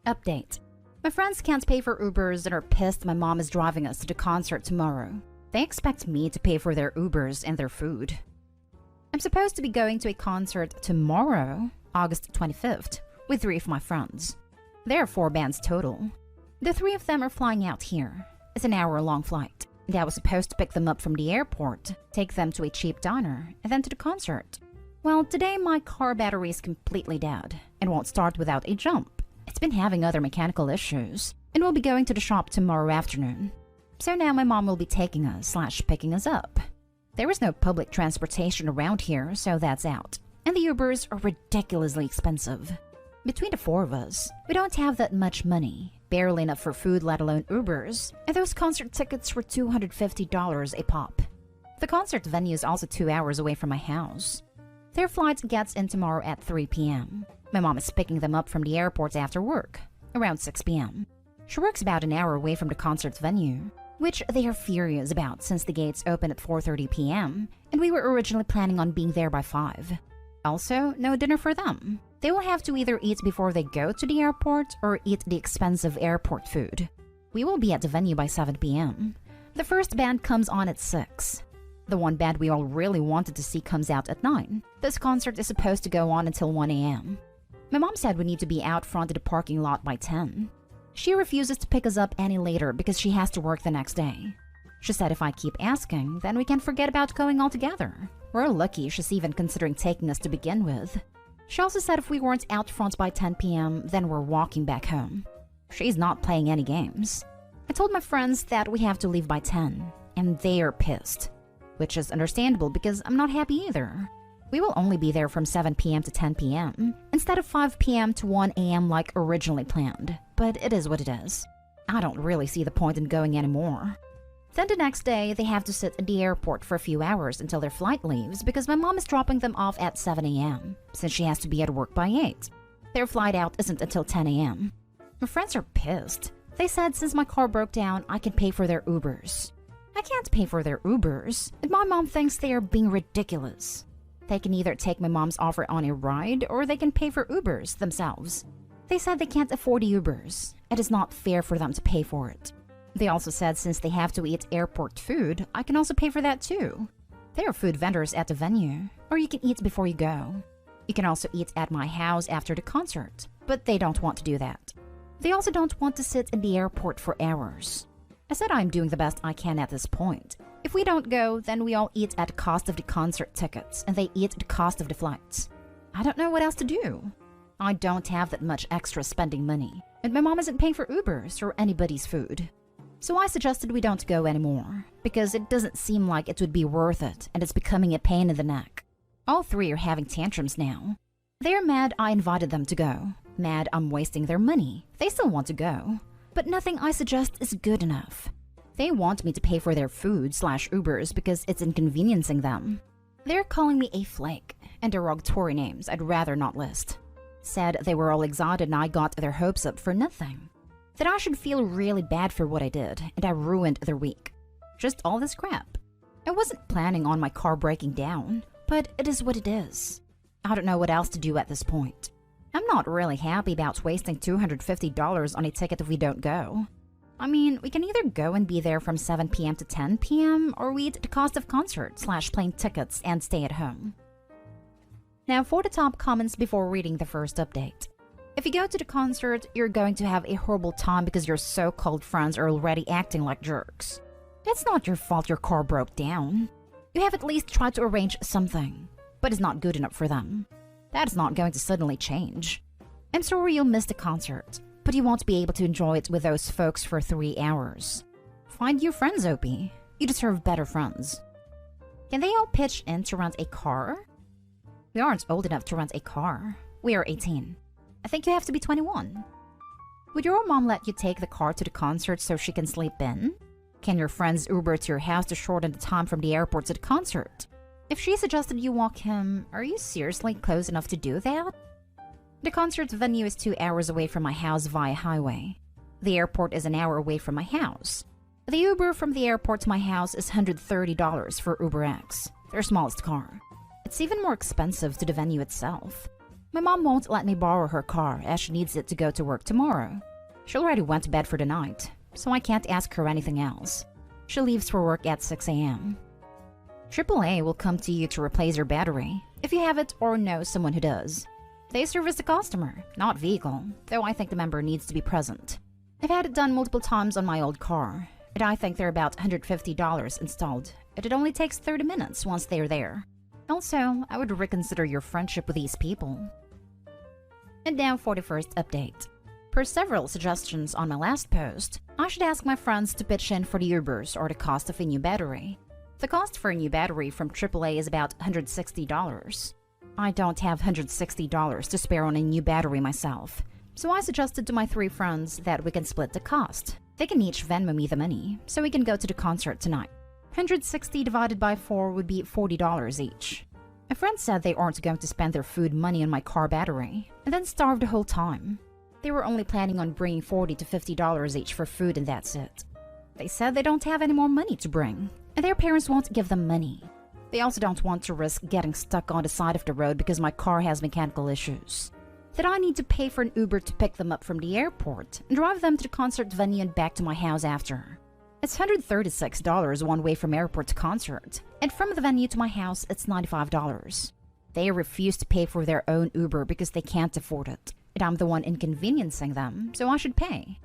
Update. My friends can't pay for Ubers and are pissed my mom is driving us to the concert tomorrow. They expect me to pay for their Ubers and their food. I'm supposed to be going to a concert tomorrow, August 25th, with 3 of my friends. There are 4 bands total. The 3 of them are flying out here. It's an hour-long flight. And I was supposed to pick them up from the airport, take them to a cheap diner, and then to the concert. Well, today my car battery is completely dead and won't start without a jump. It's been having other mechanical issues, and we'll be going to the shop tomorrow afternoon. So now my mom will be taking us / picking us up. There is no public transportation around here, so that's out. And the Ubers are ridiculously expensive. Between the 4 of us, we don't have that much money. Barely enough for food, let alone Ubers, and those concert tickets were $250 a pop. The concert venue is also 2 hours away from my house. Their flight gets in tomorrow at 3 p.m. My mom is picking them up from the airport after work, around 6 p.m. She works about an hour away from the concert venue, which they are furious about since the gates open at 4:30 p.m., and we were originally planning on being there by 5. Also, no dinner for them. They will have to either eat before they go to the airport or eat the expensive airport food. We will be at the venue by 7 p.m. The first band comes on at 6. The one band we all really wanted to see comes out at 9. This concert is supposed to go on until 1 a.m. My mom said we need to be out front of the parking lot by 10. She refuses to pick us up any later because she has to work the next day. She said if I keep asking, then we can forget about going altogether. We're lucky she's even considering taking us to begin with. She also said if we weren't out front by 10 p.m., then we're walking back home. She's not playing any games. I told my friends that we have to leave by 10, and they are pissed. Which is understandable because I'm not happy either. We will only be there from 7 p.m. to 10 p.m. instead of 5 p.m. to 1 a.m. like originally planned. But it is what it is. I don't really see the point in going anymore. Then the next day, they have to sit at the airport for a few hours until their flight leaves because my mom is dropping them off at 7 a.m. since she has to be at work by 8. Their flight out isn't until 10 a.m. My friends are pissed. They said since my car broke down, I can pay for their Ubers. I can't pay for their Ubers, and my mom thinks they are being ridiculous. They can either take my mom's offer on a ride or they can pay for Ubers themselves. They said they can't afford the Ubers. It is not fair for them to pay for it. They also said since they have to eat airport food, I can also pay for that too. There are food vendors at the venue, or you can eat before you go. You can also eat at my house after the concert, but they don't want to do that. They also don't want to sit in the airport for hours. I said I'm doing the best I can at this point. If we don't go, then we all eat at the cost of the concert tickets, and they eat at the cost of the flights. I don't know what else to do. I don't have that much extra spending money, and my mom isn't paying for Ubers or anybody's food. So I suggested we don't go anymore, because it doesn't seem like it would be worth it, and it's becoming a pain in the neck. All 3 are having tantrums now. They're mad I invited them to go, mad I'm wasting their money. They still want to go, but nothing I suggest is good enough. They want me to pay for their food / Ubers because it's inconveniencing them. They're calling me a flake, and derogatory names I'd rather not list. Said they were all excited and I got their hopes up for nothing. That I should feel really bad for what I did, and I ruined their week. Just all this crap. I wasn't planning on my car breaking down, but it is what it is. I don't know what else to do at this point. I'm not really happy about wasting $250 on a ticket if we don't go. I mean, we can either go and be there from 7 p.m. to 10 p.m. or we eat the cost of concert / plane tickets and stay at home. Now for the top comments before reading the first update. If you go to the concert, you're going to have a horrible time because your so-called friends are already acting like jerks. It's not your fault your car broke down. You have at least tried to arrange something, but it's not good enough for them. That is not going to suddenly change. I'm sorry you'll miss the concert, but you won't be able to enjoy it with those folks for 3 hours. Find your friends, Opie. You deserve better friends. Can they all pitch in to rent a car? We aren't old enough to rent a car. We are 18. I think you have to be 21. Would your mom let you take the car to the concert so she can sleep in? Can your friends Uber to your house to shorten the time from the airport to the concert? If she suggested you walk him, are you seriously close enough to do that? The concert venue is 2 hours away from my house via highway. The airport is an hour away from my house. The Uber from the airport to my house is $130 for UberX, their smallest car. It's even more expensive to the venue itself. My mom won't let me borrow her car as she needs it to go to work tomorrow. She already went to bed for the night, so I can't ask her anything else. She leaves for work at 6 a.m. AAA will come to you to replace your battery if you have it or know someone who does. They service the customer, not vehicle, though I think the member needs to be present. I've had it done multiple times on my old car, and I think they're about $150 installed, and it only takes 30 minutes once they're there. Also, I would reconsider your friendship with these people. And now for the first update. Per several suggestions on my last post, I should ask my friends to pitch in for the Ubers or the cost of a new battery. The cost for a new battery from AAA is about $160. I don't have $160 to spare on a new battery myself, so I suggested to my 3 friends that we can split the cost. They can each Venmo me the money, so we can go to the concert tonight. 160 divided by 4 would be $40 each. A friend said they aren't going to spend their food money on my car battery, and then starve the whole time. They were only planning on bringing $40 to $50 each for food and that's it. They said they don't have any more money to bring, and their parents won't give them money. They also don't want to risk getting stuck on the side of the road because my car has mechanical issues. That I need to pay for an Uber to pick them up from the airport and drive them to the concert venue and back to my house after. It's $136 one way from airport to concert, and from the venue to my house it's $95. They refuse to pay for their own Uber because they can't afford it, and I'm the one inconveniencing them, so I should pay.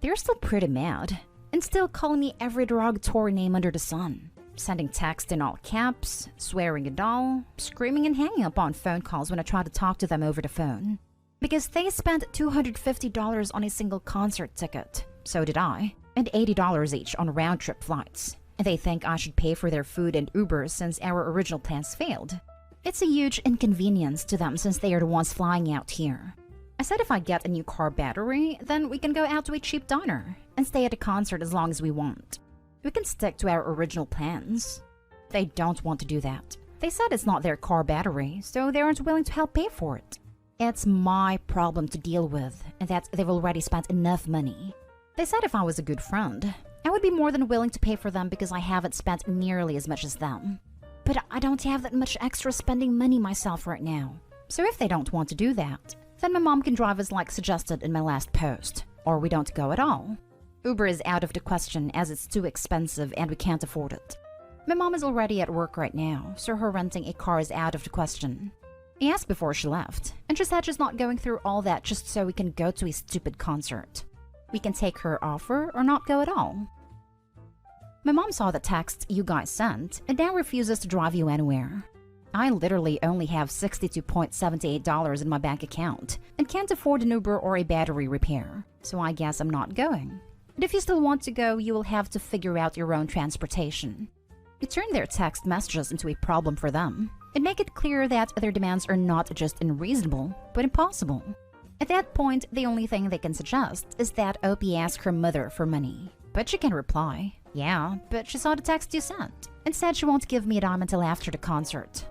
They're still pretty mad, and still calling me every derogatory name under the sun, sending text in all caps, swearing and all, screaming and hanging up on phone calls when I try to talk to them over the phone. Because they spent $250 on a single concert ticket, so did I, and $80 each on round-trip flights, and they think I should pay for their food and Uber since our original plans failed. It's a huge inconvenience to them since they are the ones flying out here. I said if I get a new car battery, then we can go out to a cheap diner and stay at the concert as long as we want. We can stick to our original plans. They don't want to do that. They said it's not their car battery, so they aren't willing to help pay for it. It's my problem to deal with, and that they've already spent enough money. They said if I was a good friend, I would be more than willing to pay for them because I haven't spent nearly as much as them. But I don't have that much extra spending money myself right now. So if they don't want to do that, then my mom can drive us like suggested in my last post, or we don't go at all. Uber is out of the question as it's too expensive and we can't afford it. My mom is already at work right now, so her renting a car is out of the question. I asked before she left, and she said she's not going through all that just so we can go to a stupid concert. We can take her offer or not go at all. My mom saw the text you guys sent and now refuses to drive you anywhere. I literally only have $62.78 in my bank account and can't afford an Uber or a battery repair, so I guess I'm not going. And if you still want to go, you will have to figure out your own transportation. You turn their text messages into a problem for them and make it clear that their demands are not just unreasonable, but impossible. At that point, the only thing they can suggest is that Opie ask her mother for money. But she can reply, yeah, but she saw the text you sent, and said she won't give me a dime until after the concert.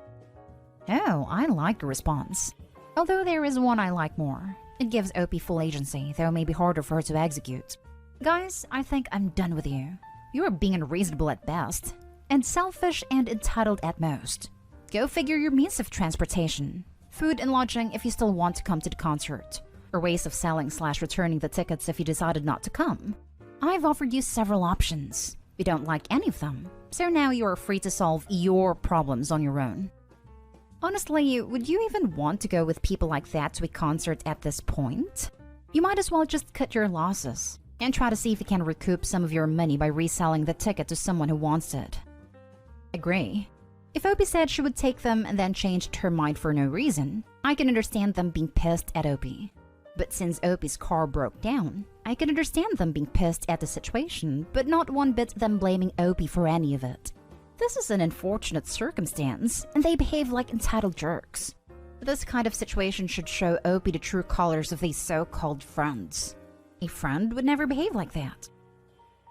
Oh, I like your response. Although there is one I like more. It gives Opie full agency, though it may be harder for her to execute. Guys, I think I'm done with you. You are being unreasonable at best, and selfish and entitled at most. Go figure your means of transportation. Food and lodging if you still want to come to the concert, or ways of selling/returning the tickets if you decided not to come. I've offered you several options. You don't like any of them, so now you are free to solve your problems on your own. Honestly, would you even want to go with people like that to a concert at this point? You might as well just cut your losses and try to see if you can recoup some of your money by reselling the ticket to someone who wants it. Agree. If Opie said she would take them and then changed her mind for no reason, I can understand them being pissed at Opie. But since Opie's car broke down, I can understand them being pissed at the situation, but not one bit them blaming Opie for any of it. This is an unfortunate circumstance, and they behave like entitled jerks. This kind of situation should show Opie the true colors of these so-called friends. A friend would never behave like that.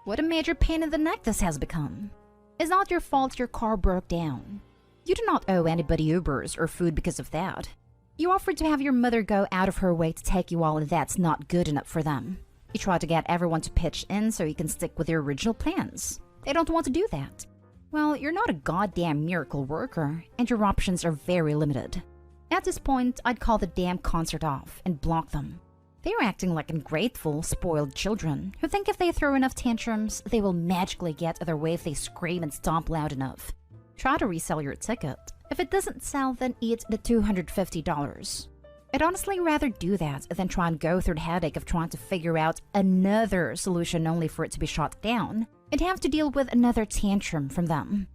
What a major pain in the neck this has become. It's not your fault your car broke down. You do not owe anybody Ubers or food because of that. You offered to have your mother go out of her way to take you all, and that's not good enough for them. You tried to get everyone to pitch in so you can stick with your original plans. They don't want to do that. Well, you're not a goddamn miracle worker, and your options are very limited. At this point, I'd call the damn concert off and block them. They are acting like ungrateful, spoiled children who think if they throw enough tantrums, they will magically get their way if they scream and stomp loud enough. Try to resell your ticket. If it doesn't sell, then eat the $250. I'd honestly rather do that than try and go through the headache of trying to figure out another solution only for it to be shot down and have to deal with another tantrum from them.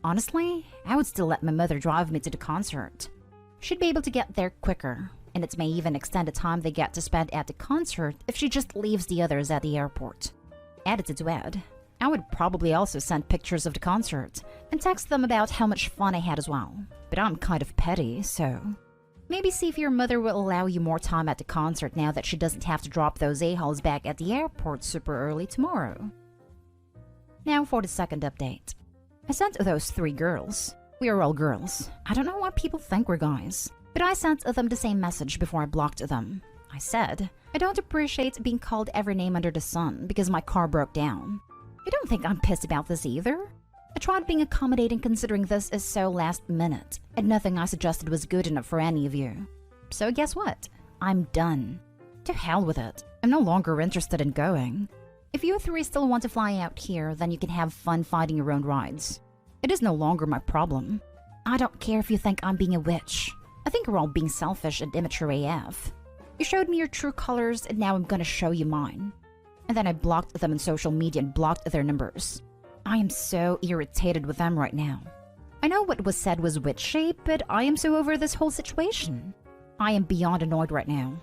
Honestly, I would still let my mother drive me to the concert. She'd be able to get there quicker, and it may even extend the time they get to spend at the concert if she just leaves the others at the airport. Added to add, I would probably also send pictures of the concert and text them about how much fun I had as well. But I'm kind of petty, so maybe see if your mother will allow you more time at the concert now that she doesn't have to drop those a-holes back at the airport super early tomorrow. Now for the second update. I sent those 3 girls. We are all girls. I don't know why people think we're guys, but I sent them the same message before I blocked them. I said, I don't appreciate being called every name under the sun because my car broke down. I don't think I'm pissed about this either. I tried being accommodating considering this is so last minute, and nothing I suggested was good enough for any of you. So guess what? I'm done. To hell with it. I'm no longer interested in going. If you 3 still want to fly out here, then you can have fun finding your own rides. It is no longer my problem. I don't care if you think I'm being a witch. I think we're all being selfish and immature AF. You showed me your true colors, and now I'm gonna show you mine. And then I blocked them on social media and blocked their numbers. I am so irritated with them right now. I know what was said was witchy, but I am so over this whole situation. I am beyond annoyed right now.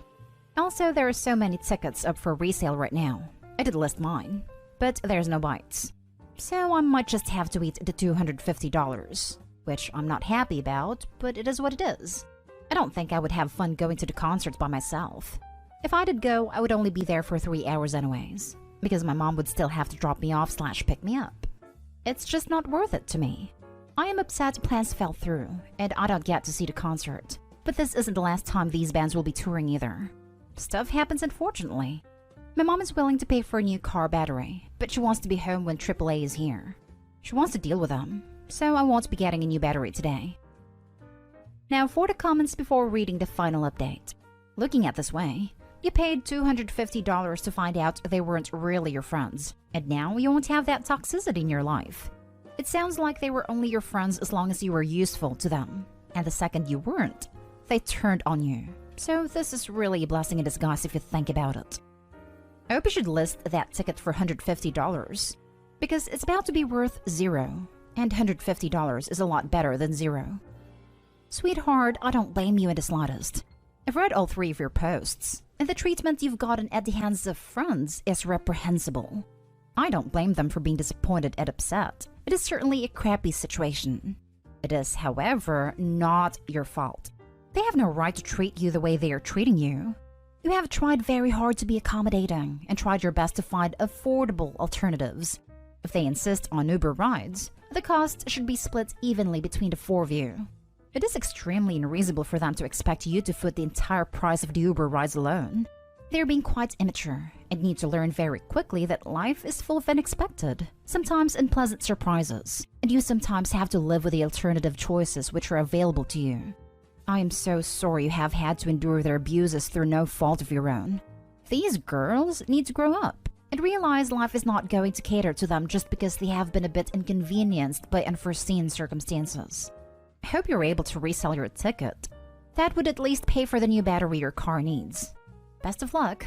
Also, there are so many tickets up for resale right now. I did list mine, but there's no bites. So I might just have to eat the $250, which I'm not happy about, but it is what it is. I don't think I would have fun going to the concerts by myself. If I did go, I would only be there for 3 hours anyways, because my mom would still have to drop me off / pick me up. It's just not worth it to me. I am upset plans fell through, and I don't get to see the concert. But this isn't the last time these bands will be touring either. Stuff happens unfortunately. My mom is willing to pay for a new car battery, but she wants to be home when AAA is here. She wants to deal with them, so I won't be getting a new battery today. Now for the comments before reading the final update. Looking at this way, you paid $250 to find out they weren't really your friends, and now you won't have that toxicity in your life. It sounds like they were only your friends as long as you were useful to them, and the second you weren't, they turned on you. So this is really a blessing in disguise if you think about it. I hope you should list that ticket for $150, because it's about to be worth 0, and $150 is a lot better than 0. Sweetheart, I don't blame you in the slightest. I've read all 3 of your posts, and the treatment you've gotten at the hands of friends is reprehensible. I don't blame them for being disappointed and upset. It is certainly a crappy situation. It is, however, not your fault. They have no right to treat you the way they are treating you. You have tried very hard to be accommodating and tried your best to find affordable alternatives. If they insist on Uber rides, the cost should be split evenly between the 4 of you. It is extremely unreasonable for them to expect you to foot the entire price of the Uber rides alone. They are being quite immature and need to learn very quickly that life is full of unexpected, sometimes unpleasant surprises, and you sometimes have to live with the alternative choices which are available to you. I am so sorry you have had to endure their abuses through no fault of your own. These girls need to grow up and realize life is not going to cater to them just because they have been a bit inconvenienced by unforeseen circumstances. I hope you're able to resell your ticket. That would at least pay for the new battery your car needs. Best of luck.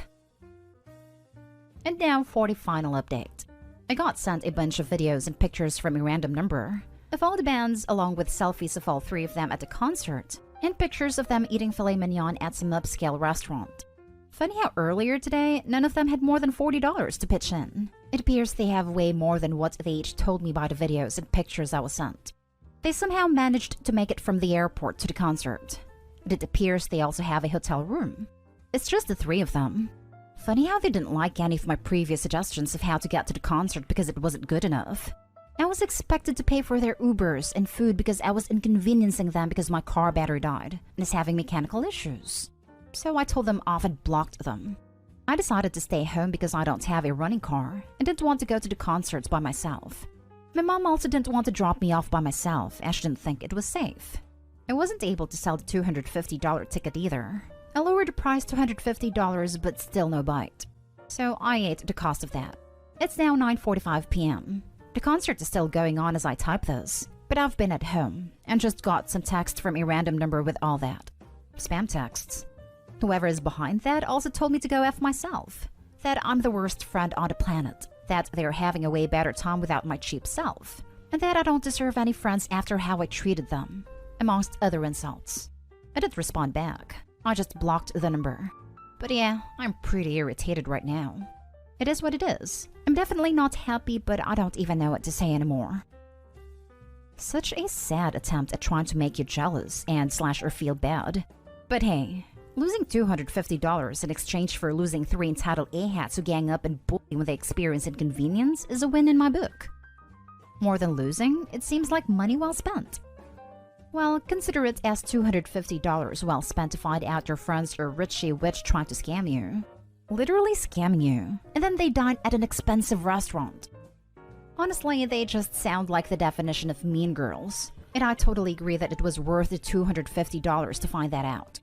And now for the final update. I got sent a bunch of videos and pictures from a random number of all the bands along with selfies of all 3 of them at the concert and pictures of them eating filet mignon at some upscale restaurant. Funny how earlier today, none of them had more than $40 to pitch in. It appears they have way more than what they each told me by the videos and pictures I was sent. They somehow managed to make it from the airport to the concert. It appears they also have a hotel room. It's just the 3 of them. Funny how they didn't like any of my previous suggestions of how to get to the concert because it wasn't good enough. I was expected to pay for their Ubers and food because I was inconveniencing them because my car battery died and is having mechanical issues. So I told them off and blocked them. I decided to stay home because I don't have a running car and didn't want to go to the concerts by myself. My mom also didn't want to drop me off by myself as she didn't think it was safe. I wasn't able to sell the $250 ticket either. I lowered the price to $150, but still no bite. So I ate the cost of that. It's now 9:45 p.m. The concert is still going on as I type this, but I've been at home and just got some text from a random number with all that. Spam texts. Whoever is behind that also told me to go F myself. That I'm the worst friend on the planet. That they're having a way better time without my cheap self. And that I don't deserve any friends after how I treated them. Amongst other insults. I didn't respond back. I just blocked the number. But yeah, I'm pretty irritated right now. It is what it is. I'm definitely not happy, but I don't even know what to say anymore. Such a sad attempt at trying to make you jealous and / or feel bad. But hey, losing $250 in exchange for losing 3 entitled A-hats who gang up and bully when they experience inconvenience is a win in my book. More than losing, it seems like money well spent. Well, consider it as $250 well spent to find out your friends are richy witch trying to scam you. Literally scamming you. And then they dine at an expensive restaurant. Honestly, they just sound like the definition of mean girls. And I totally agree that it was worth the $250 to find that out.